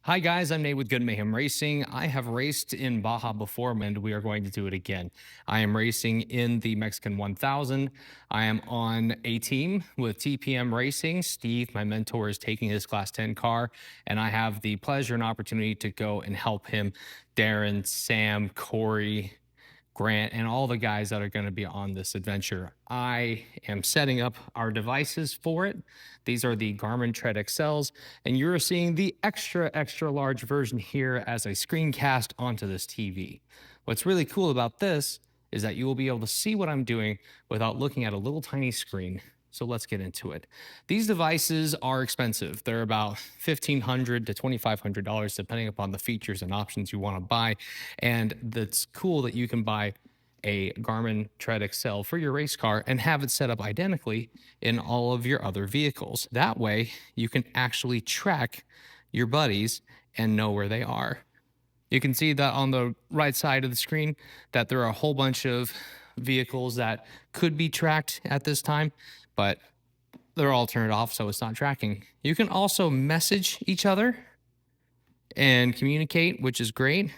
Hi guys, I'm Nate with Good Mayhem Racing. I have raced in Baja before and we are going to do it again. I am racing in the Mexican 1000. I am on a team with TPM Racing. Steve, my mentor, is taking his Class 10 car, and I have the pleasure and opportunity to go and help him. Darren, Sam, Corey, Grant, and all the guys that are going to be on this adventure. I am setting up our devices for it. These are the Garmin Tread XLs, and you're seeing the extra large version here as a screencast onto this TV. What's really cool about this is that you will be able to see what I'm doing without looking at a little tiny screen. So let's get into it. These devices are expensive. They're about $1,500 to $2,500 depending upon the features and options you want to buy. And that's cool that you can buy a Garmin Tread XL for your race car and have it set up identically in all of your other vehicles. That way you can actually track your buddies and know where they are. You can see that on the right side of the screen that there are a whole bunch of vehicles that could be tracked at this time, but they're all turned off, so it's not tracking. You can also message each other and communicate, which is great.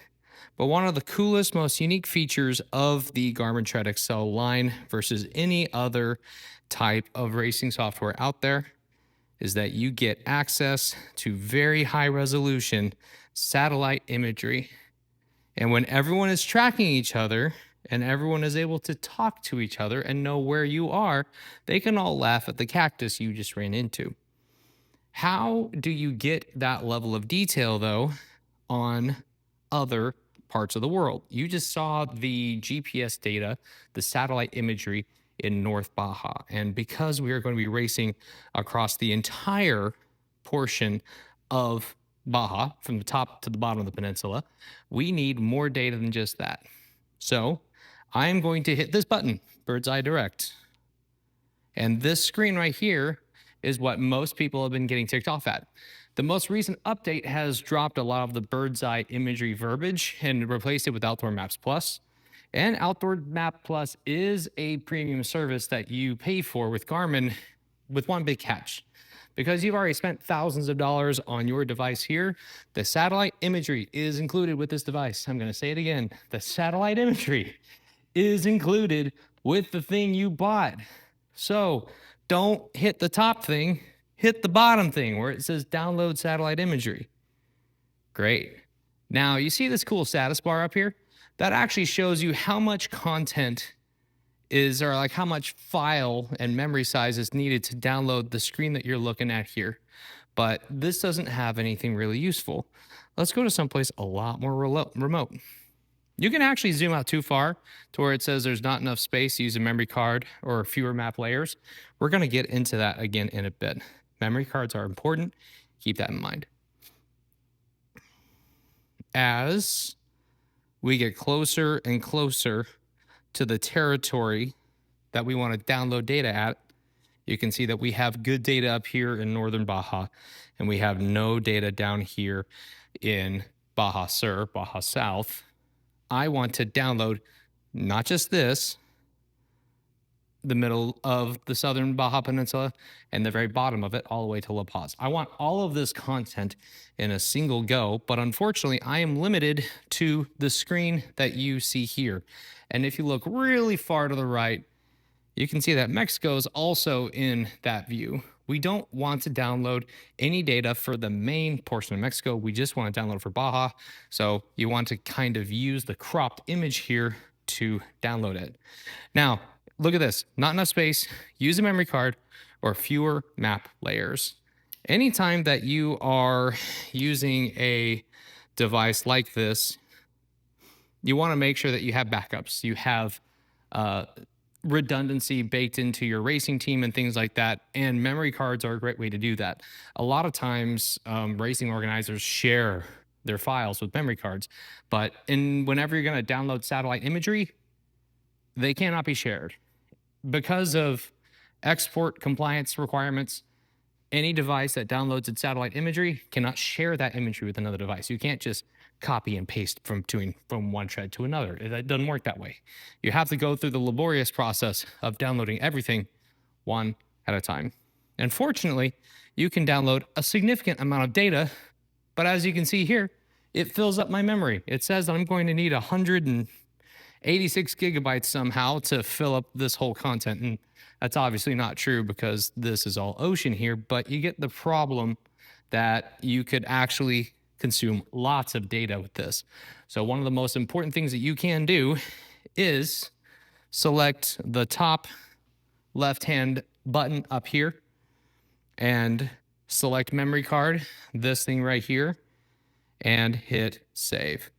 But one of the coolest, most unique features of the Garmin Tread XL line versus any other type of racing software out there is that you get access to very high resolution satellite imagery. And when everyone is tracking each other and everyone is able to talk to each other and know where you are, they can all laugh at the cactus you just ran into. How do you get that level of detail, though, on other parts of the world? You just saw the GPS data, the satellite imagery in North Baja. And because we are going to be racing across the entire portion of Baja, from the top to the bottom of the peninsula, we need more data than just that. So I am going to hit this button, BirdsEye Direct. And this screen right here is what most people have been getting ticked off at. The most recent update has dropped a lot of the BirdsEye imagery verbiage and replaced it with Outdoor Maps Plus. And Outdoor Map Plus is a premium service that you pay for with Garmin, with one big catch. Because you've already spent thousands of dollars on your device here, the satellite imagery is included with this device. I'm going to say it again. The satellite imagery is included with the thing you bought. So don't hit the top thing, hit the bottom thing where it says download satellite imagery. Great. Now you see this cool status bar up here? That actually shows you how much content is, or like how much file and memory size is needed to download the screen that you're looking at here. But this doesn't have anything really useful. Let's go to someplace a lot more remote. You can actually zoom out too far to where it says there's not enough space to use a memory card or fewer map layers. We're going to get into that again in a bit. Memory cards are important. Keep that in mind. As we get closer and closer to the territory that we want to download data at, you can see that we have good data up here in northern Baja, and we have no data down here in Baja Sur, Baja South. I want to download not just this, the middle of the southern Baja Peninsula, and the very bottom of it all the way to La Paz. I want all of this content in a single go, but unfortunately I am limited to the screen that you see here. And if you look really far to the right, you can see that Mexico is also in that view. We don't want to download any data for the main portion of Mexico. We just want to download for Baja. So you want to kind of use the cropped image here to download it. Now, look at this. Not enough space. Use a memory card or fewer map layers. Anytime that you are using a device like this, you want to make sure that you have backups. You have redundancy baked into your racing team and things like that. And memory cards are a great way to do that. A lot of times, racing organizers share their files with memory cards, but whenever you're going to download satellite imagery, they cannot be shared. Because of export compliance requirements, any device that downloads its satellite imagery cannot share that imagery with another device. You can't just copy and paste from one tread to another. It doesn't work that way. You have to go through the laborious process of downloading everything one at a time. And fortunately, you can download a significant amount of data But as you can see here, it fills up my memory. It says that I'm going to need 186 gigabytes somehow to fill up this whole content. And that's obviously not true because this is all ocean here, but you get the problem that you could actually consume lots of data with this. So one of the most important things that you can do is select the top left-hand button up here and select memory card, this thing right here, and hit save.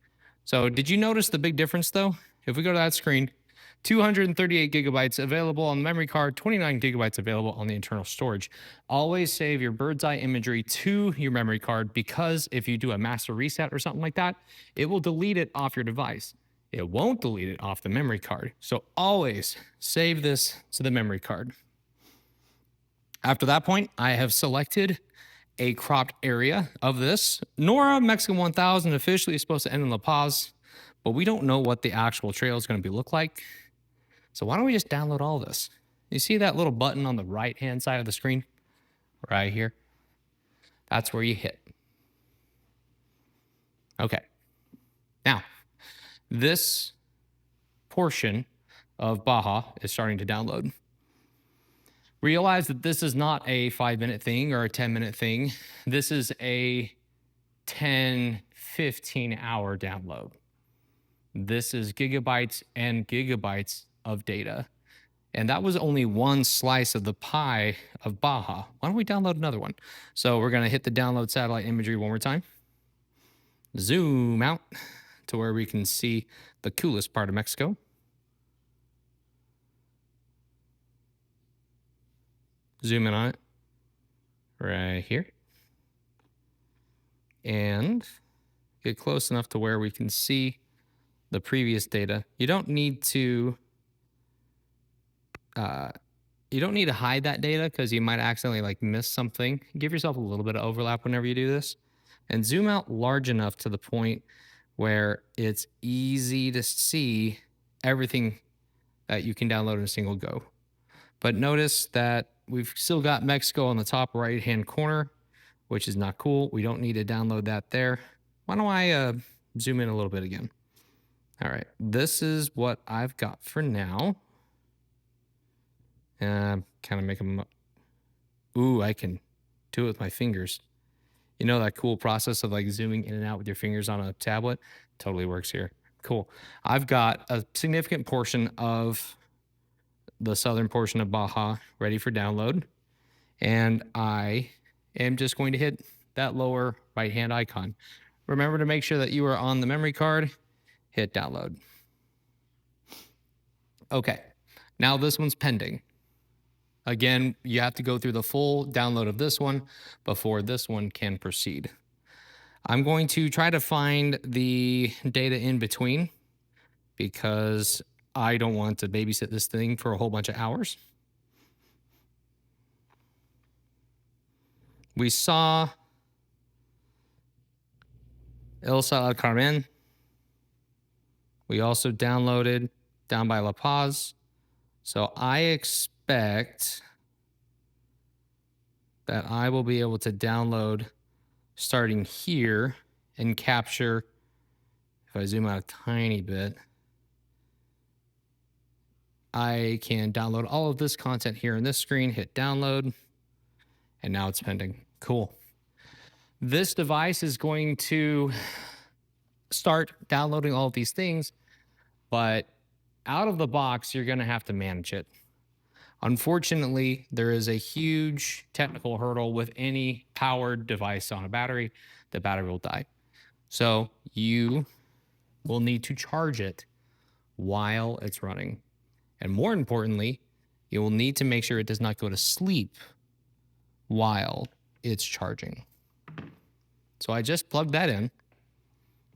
So did you notice the big difference though? If we go to that screen, 238 gigabytes available on the memory card, 29 gigabytes available on the internal storage. Always save your BirdsEye imagery to your memory card because if you do a master reset or something like that, it will delete it off your device. It won't delete it off the memory card. So always save this to the memory card. After that point, I have selected a cropped area of this. NORA Mexican 1000 officially is supposed to end in La Paz, but we don't know what the actual trail is going to look like. So why don't we just download all this? You see that little button on the right-hand side of the screen? Right here. That's where you hit. Okay. Now, this portion of Baja is starting to download. Realize that this is not a 5-minute thing or a 10-minute thing. This is a 10, 15-hour download. This is gigabytes and gigabytes of data. And that was only one slice of the pie of Baja. Why don't we download another one? So we're going to hit the download satellite imagery one more time. Zoom out to where we can see the coolest part of Mexico. Zoom in on it right here. And get close enough to where we can see the previous data. You don't need to hide that data because you might accidentally like miss something. Give yourself a little bit of overlap whenever you do this, and zoom out large enough to the point where it's easy to see everything that you can download in a single go. But notice that we've still got Mexico on the top right-hand corner, which is not cool. We don't need to download that there. Why don't I zoom in a little bit again? All right, this is what I've got for now. Kind of make them. Ooh, I can do it with my fingers. You know that cool process of like zooming in and out with your fingers on a tablet? Totally works here. Cool. I've got a significant portion of the southern portion of Baja ready for download. And I am just going to hit that lower right-hand icon. Remember to make sure that you are on the memory card. Hit download. Okay, now this one's pending. Again, you have to go through the full download of this one before this one can proceed. I'm going to try to find the data in between because I don't want to babysit this thing for a whole bunch of hours. We saw Isla Carmen. We also downloaded down by La Paz. So I expect that I will be able to download starting here and capture, if I zoom out a tiny bit, I can download all of this content here in this screen, hit download, and now it's pending. Cool. This device is going to start downloading all of these things, but out of the box, you're going to have to manage it. Unfortunately, there is a huge technical hurdle with any powered device on a battery. The battery will die. So you will need to charge it while it's running. And more importantly, you will need to make sure it does not go to sleep while it's charging. So I just plugged that in,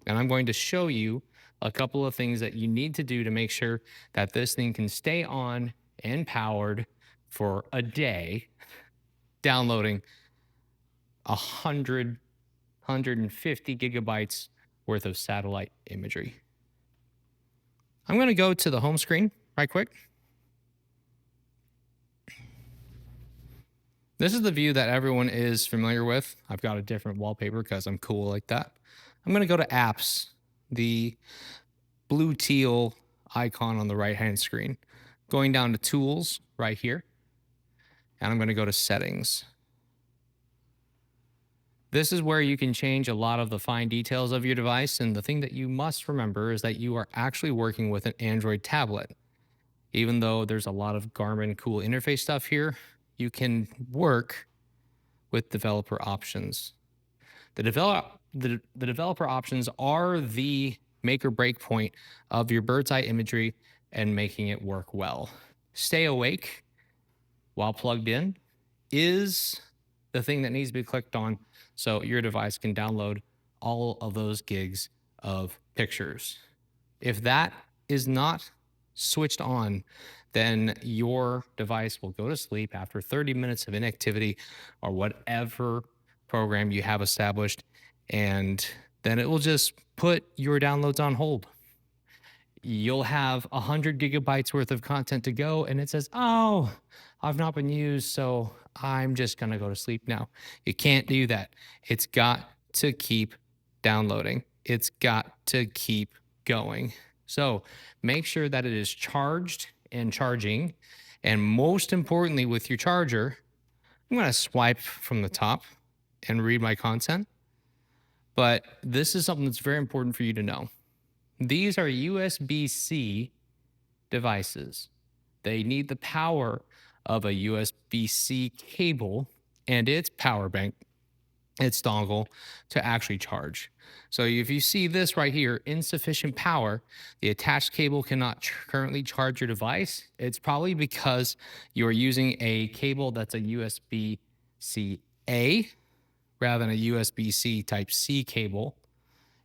and I'm going to show you a couple of things that you need to do to make sure that this thing can stay on and powered for a day, downloading 150 gigabytes worth of satellite imagery. I'm going to go to the home screen right quick. This is the view that everyone is familiar with. I've got a different wallpaper because I'm cool like that. I'm going to go to apps, the blue teal icon on the right hand screen, going down to tools right here, and I'm going to go to settings. This is where you can change a lot of the fine details of your device. And the thing that you must remember is that you are actually working with an Android tablet. Even though there's a lot of Garmin cool interface stuff here, you can work with developer options. The developer options are the make or break point of your bird's eye imagery and making it work well. Stay awake while plugged in is the thing that needs to be clicked on so your device can download all of those gigs of pictures. If that is not switched on, then your device will go to sleep after 30 minutes of inactivity or whatever program you have established, and then it will just put your downloads on hold. You'll have 100 gigabytes worth of content to go, and it says, oh, I've not been used, so I'm just going to go to sleep now. You can't do that. It's got to keep downloading, it's got to keep going. So make sure that it is charged and charging. And most importantly, with your charger, I'm going to swipe from the top and read my content. But this is something that's very important for you to know. These are USB-C devices. They need the power of a USB-C cable and its power bank, its dongle, to actually charge. So if you see this right here, insufficient power, the attached cable cannot currently charge your device, it's probably because you're using a cable that's a USB-C-A rather than a USB-C type C cable.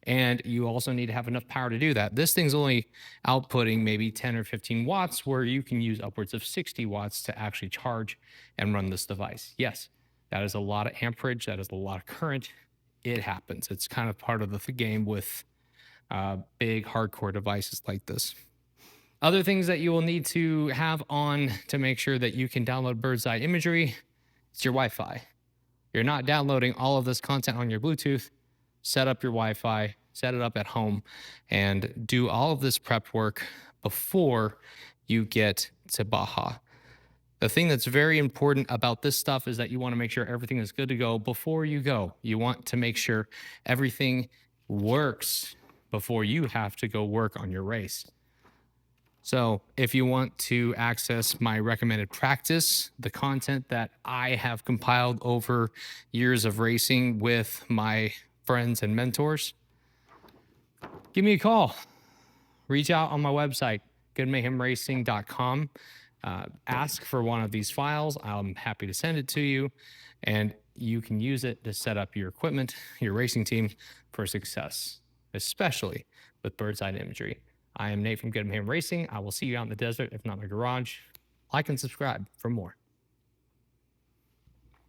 And you also need to have enough power to do that. This thing's only outputting maybe 10 or 15 watts, where you can use upwards of 60 watts to actually charge and run this device. Yes, that is a lot of amperage. That is a lot of current. It happens. It's kind of part of the game with big hardcore devices like this. Other things that you will need to have on to make sure that you can download bird's eye imagery, it's your Wi-Fi. You're not downloading all of this content on your Bluetooth. Set up your Wi-Fi, set it up at home, and do all of this prep work before you get to Baja. The thing that's very important about this stuff is that you want to make sure everything is good to go before you go. You want to make sure everything works before you have to go work on your race. So if you want to access my recommended practice, the content that I have compiled over years of racing with my friends and mentors, give me a call. Reach out on my website, goodmayhemracing.com. Ask for one of these files. I'm happy to send it to you, and you can use it to set up your equipment, your racing team for success, especially with bird's eye imagery. I am Nate from Good Mayhem Racing. I will see you out in the desert, if not in the garage. Like and subscribe for more.